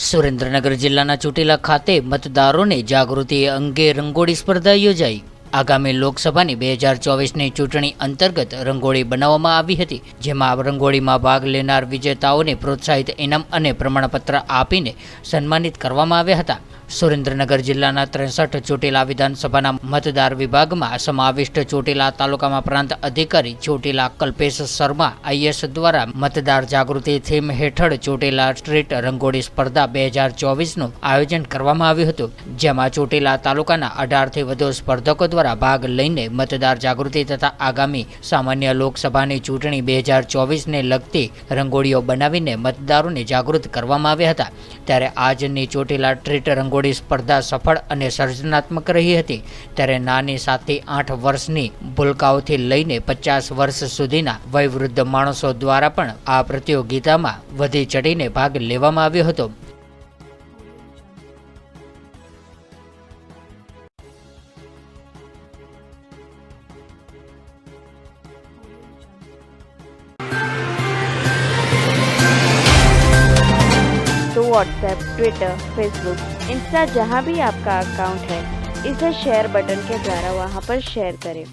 સુરેન્દ્રનગર જિલ્લાના ચોટીલા ખાતે મતદારોને જાગૃતિ અંગે રંગોળી સ્પર્ધા યોજાઈ। આગામી લોકસભાની 2024ની ચૂંટણી અંતર્ગત રંગોળી બનાવવામાં આવી હતી, જેમાં રંગોળીમાં ભાગ લેનાર વિજેતાઓને પ્રોત્સાહિત ઇનામ અને પ્રમાણપત્ર આપીને સન્માનિત કરવામાં આવ્યા હતા। સુરેન્દ્રનગર જિલ્લાના 63 ચોટીલા વિધાનસભાના મતદાર વિભાગમાં સમાવિષ્ટ ચોટીલા તાલુકામાં પ્રાંત અધિકારી ચોટીલા કલ્પેશ શર્મા આઈએસ દ્વારા મતદાર જાગૃતિ થીમ હેઠળ ચોટીલા સ્ટ્રીટ રંગોળી સ્પર્ધા 2024નું આયોજન કરવામાં આવ્યું હતું, જેમાં ચોટીલા તાલુકાના 18થી વધુ સ્પર્ધકો દ્વારા ભાગ લઈને મતદાર જાગૃતિ તથા આગામી સામાન્ય લોકસભાની ચૂંટણી 2024ને લગતી રંગોળીઓ બનાવીને મતદારોને જાગૃત કરવામાં આવ્યા હતા। ત્યારે આજની ચોટીલા સ્ટ્રીટ રંગોળી સ્પર્ધા સફળ અને સર્જનાત્મક રહી હતી। ત્યારે નાની 7 થી 8 વર્ષની ભૂલકાઓથી લઈને 50 વર્ષ સુધીના વયવૃદ્ધ માણસો દ્વારા પણ આ પ્રતિયોગિતામાં વધી ચડીને ભાગ લેવામાં આવ્યો હતો। तो व्हाट्सएप, ट्विटर, फेसबुक, इंस्टा जहाँ भी आपका अकाउंट है, इसे शेयर बटन के द्वारा वहाँ पर शेयर करें।